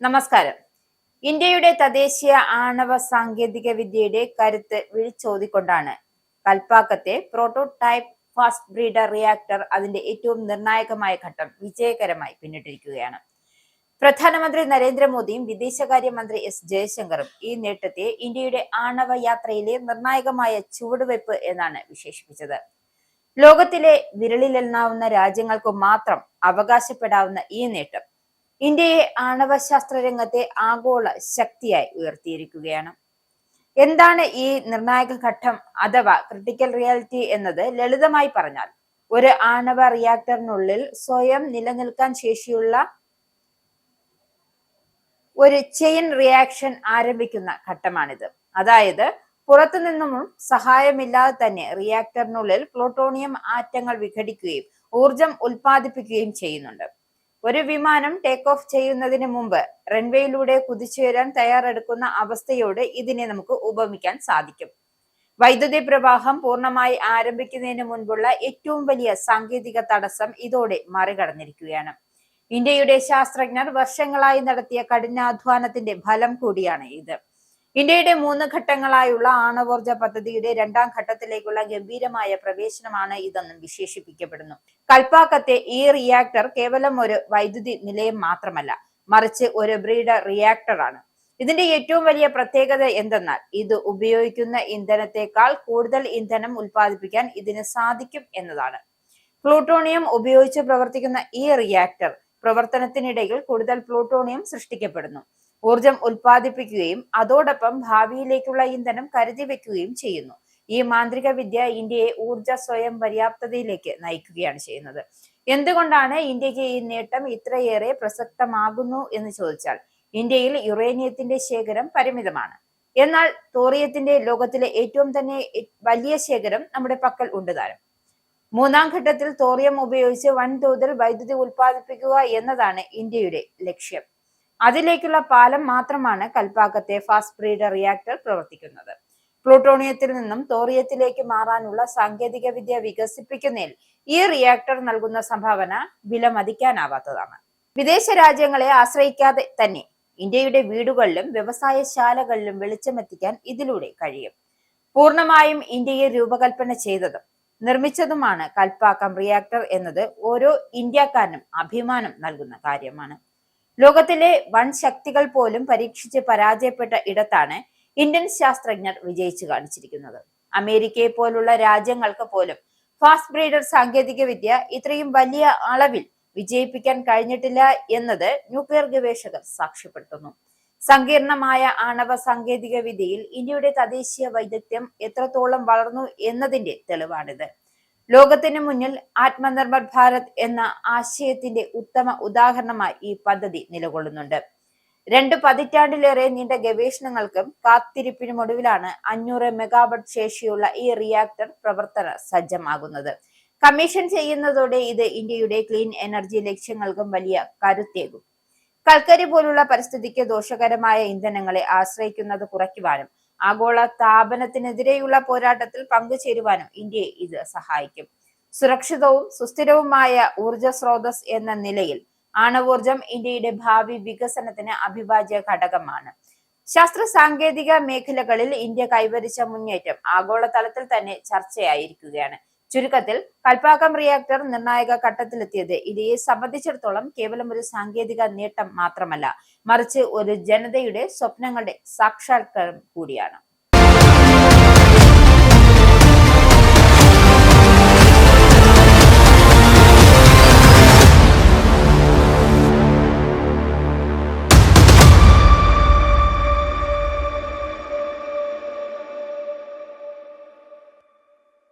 നമസ്കാരം. ഇന്ത്യയുടെ തദ്ദേശീയ ആണവ സാങ്കേതിക വിദ്യയുടെ കരുത്ത് വിളിച്ചോതിക്കൊണ്ടാണ് കൽപ്പാക്കത്തെ പ്രോട്ടോടൈപ്പ് ഫാസ്റ്റ് ബ്രീഡർ റിയാക്ടർ അതിന്റെ ഏറ്റവും നിർണായകമായ ഘട്ടം വിജയകരമായി പിന്നിട്ടിരിക്കുകയാണ്. പ്രധാനമന്ത്രി നരേന്ദ്രമോദിയും വിദേശകാര്യമന്ത്രി എസ് ജയശങ്കറും ഈ നേട്ടത്തെ ഇന്ത്യയുടെ ആണവ യാത്രയിലെ നിർണായകമായ ചുവടുവയ്പ് എന്നാണ് വിശേഷിപ്പിച്ചത്. ലോകത്തിലെ വിരലിലെണ്ണാവുന്ന രാജ്യങ്ങൾക്ക് മാത്രം അവകാശപ്പെടാവുന്ന ഈ നേട്ടം ഇന്ത്യയെ ആണവ ശാസ്ത്ര രംഗത്തെ ആഗോള ശക്തിയായി ഉയർത്തിയിരിക്കുകയാണ്. എന്താണ് ഈ നിർണായക ഘട്ടം അഥവാ ക്രിട്ടിക്കൽ റിയാലിറ്റി എന്നത്? ലളിതമായി പറഞ്ഞാൽ, ഒരു ആണവ റിയാക്ടറിനുള്ളിൽ സ്വയം നിലനിൽക്കാൻ ശേഷിയുള്ള ഒരു ചെയിൻ റിയാക്ഷൻ ആരംഭിക്കുന്ന ഘട്ടമാണിത്. അതായത് പുറത്തു നിന്നും സഹായമില്ലാതെ തന്നെ റിയാക്ടറിനുള്ളിൽ പ്ലൂട്ടോണിയം ആറ്റങ്ങൾ വിഘടിക്കുകയും ഊർജം ഉൽപ്പാദിപ്പിക്കുകയും ചെയ്യുന്നുണ്ട്. ഒരു വിമാനം ടേക്ക് ഓഫ് ചെയ്യുന്നതിന് മുമ്പ് റൺവേയിലൂടെ കുതിച്ചുയരാൻ തയ്യാറെടുക്കുന്ന അവസ്ഥയോട് ഇതിനെ നമുക്ക് ഉപമിക്കാൻ സാധിക്കും. വൈദ്യുതി പ്രവാഹം പൂർണ്ണമായി ആരംഭിക്കുന്നതിന് മുൻപുള്ള ഏറ്റവും വലിയ സാങ്കേതിക തടസ്സം ഇതോടെ മറികടന്നിരിക്കുകയാണ്. ഇന്ത്യയുടെ ശാസ്ത്രജ്ഞർ വർഷങ്ങളായി നടത്തിയ കഠിനാധ്വാനത്തിന്റെ ഫലം കൂടിയാണ് ഇത്. ഇന്ത്യയുടെ 3 ഘട്ടങ്ങളായുള്ള ആണവോർജ പദ്ധതിയുടെ 2ാം ഘട്ടത്തിലേക്കുള്ള ഗംഭീരമായ പ്രവേശനമാണ് ഇതെന്നും വിശേഷിപ്പിക്കപ്പെടുന്നു. കൽപ്പാക്കത്തെ ഈ റിയാക്ടർ കേവലം ഒരു വൈദ്യുതി നിലയം മാത്രമല്ല, മറിച്ച് ഒരു ബ്രീഡർ റിയാക്ടറാണ്. ഇതിന്റെ ഏറ്റവും വലിയ പ്രത്യേകത എന്തെന്നാൽ, ഇത് ഉപയോഗിക്കുന്ന ഇന്ധനത്തെക്കാൾ കൂടുതൽ ഇന്ധനം ഉൽപ്പാദിപ്പിക്കാൻ ഇതിന് സാധിക്കും എന്നതാണ്. പ്ലൂട്ടോണിയം ഉപയോഗിച്ച് പ്രവർത്തിക്കുന്ന ഈ റിയാക്ടർ പ്രവർത്തനത്തിനിടയിൽ കൂടുതൽ പ്ലൂട്ടോണിയം സൃഷ്ടിക്കപ്പെടുന്നു. ഊർജം ഉൽപ്പാദിപ്പിക്കുകയും അതോടൊപ്പം ഭാവിയിലേക്കുള്ള ഇന്ധനം കരുതി വെക്കുകയും ചെയ്യുന്നു. ഈ മാന്ത്രിക വിദ്യ ഇന്ത്യയെ ഊർജ സ്വയം പര്യാപ്തതയിലേക്ക് നയിക്കുകയാണ് ചെയ്യുന്നത്. എന്തുകൊണ്ടാണ് ഇന്ത്യക്ക് ഈ നേട്ടം ഇത്രയേറെ പ്രസക്തമാകുന്നു എന്ന് ചോദിച്ചാൽ, ഇന്ത്യയിൽ യുറേനിയത്തിന്റെ ശേഖരം പരിമിതമാണ്. എന്നാൽ തോറിയത്തിന്റെ ലോകത്തിലെ ഏറ്റവും തന്നെ വലിയ ശേഖരം നമ്മുടെ പക്കൽ ഉണ്ട് താനും. 3ാം ഘട്ടത്തിൽ തോറിയം ഉപയോഗിച്ച് വൻതോതിൽ വൈദ്യുതി ഉൽപ്പാദിപ്പിക്കുക എന്നതാണ് ഇന്ത്യയുടെ ലക്ഷ്യം. അതിലേക്കുള്ള പാലം മാത്രമാണ് കൽപ്പാക്കത്തെ ഫാസ്റ്റ് ബ്രീഡർ റിയാക്ടർ പ്രവർത്തിക്കുന്നത്. പ്ലൂട്ടോണിയത്തിൽ നിന്നും തോറിയത്തിലേക്ക് മാറാനുള്ള സാങ്കേതിക വിദ്യ വികസിപ്പിക്കുന്നതിൽ ഈ റിയാക്ടർ നൽകുന്ന സംഭാവന വിലമതിക്കാനാവാത്തതാണ്. വിദേശ രാജ്യങ്ങളെ ആശ്രയിക്കാതെ തന്നെ ഇന്ത്യയുടെ വീടുകളിലും വ്യവസായശാലകളിലും വെളിച്ചമെത്തിക്കാൻ ഇതിലൂടെ കഴിയും. പൂർണ്ണമായും ഇന്ത്യയെ രൂപകൽപ്പന ചെയ്തതും നിർമ്മിച്ചതുമാണ് കൽപ്പാക്കം റിയാക്ടർ എന്നത് ഓരോ ഇന്ത്യക്കാരനും അഭിമാനം നൽകുന്ന കാര്യമാണ്. ലോകത്തിലെ വൻ ശക്തികൾ പോലും പരീക്ഷിച്ച് പരാജയപ്പെട്ട ഇടത്താണ് ഇന്ത്യൻ ശാസ്ത്രജ്ഞർ വിജയിച്ചു കാണിച്ചിരിക്കുന്നത്. അമേരിക്കയെ പോലുള്ള രാജ്യങ്ങൾക്ക് പോലും ഫാസ്റ്റ് ബ്രീഡർ സാങ്കേതിക വിദ്യ ഇത്രയും വലിയ അളവിൽ വിജയിപ്പിക്കാൻ കഴിഞ്ഞിട്ടില്ല എന്നത് ന്യൂക്ലിയർ ഗവേഷകർ സാക്ഷ്യപ്പെടുത്തുന്നു. സങ്കീർണമായ ആണവ സാങ്കേതിക വിദ്യയിൽ ഇന്ത്യയുടെ തദ്ദേശീയ വൈദഗ്ധ്യം എത്രത്തോളം വളർന്നു എന്നതിന്റെ തെളിവാണിത്. ലോകത്തിന് മുന്നിൽ ആത്മനിർഭർ ഭാരത് എന്ന ആശയത്തിന്റെ ഉത്തമ ഉദാഹരണമായി ഈ പദ്ധതി നിലകൊള്ളുന്നുണ്ട്. 2 പതിറ്റാണ്ടിലേറെ നീണ്ട ഗവേഷണങ്ങൾക്കും കാത്തിരിപ്പിനുമൊടുവിലാണ് 500 മെഗാവാട്ട് ശേഷിയുള്ള ഈ റിയാക്ടർ പ്രവർത്തന സജ്ജമാകുന്നത്. കമ്മീഷൻ ചെയ്യുന്നതോടെ ഇത് ഇന്ത്യയുടെ ക്ലീൻ എനർജി ലക്ഷ്യങ്ങൾക്കും വലിയ കരുത്തേകും. കൽക്കരി പോലുള്ള പരിസ്ഥിതിക്ക് ദോഷകരമായ ഇന്ധനങ്ങളെ ആശ്രയിക്കുന്നത് കുറയ്ക്കുവാനും ആഗോള താപനത്തിനെതിരെയുള്ള പോരാട്ടത്തിൽ പങ്കുചേരുവാനും ഇന്ത്യയെ ഇത് സഹായിക്കും. സുരക്ഷിതവും സുസ്ഥിരവുമായ ഊർജ സ്രോതസ് എന്ന നിലയിൽ ആണവോർജം ഇന്ത്യയുടെ ഭാവി വികസനത്തിന് അവിഭാജ്യ ഘടകമാണ്. ശാസ്ത്ര സാങ്കേതിക മേഖലകളിൽ ഇന്ത്യ കൈവരിച്ച മുന്നേറ്റം ആഗോളതലത്തിൽ തന്നെ ചർച്ചയായിരിക്കുകയാണ്. ചുരുക്കത്തിൽ, കൽപ്പാക്കം റിയാക്ടർ നിർണായക ഘട്ടത്തിലെത്തിയത് ഇന്ത്യയെ സംബന്ധിച്ചിടത്തോളം കേവലം ഒരു സാങ്കേതിക നേട്ടം മാത്രമല്ല, മറിച്ച് ഒരു ജനതയുടെ സ്വപ്നങ്ങളുടെ സാക്ഷാത്കാരം കൂടിയാണ്.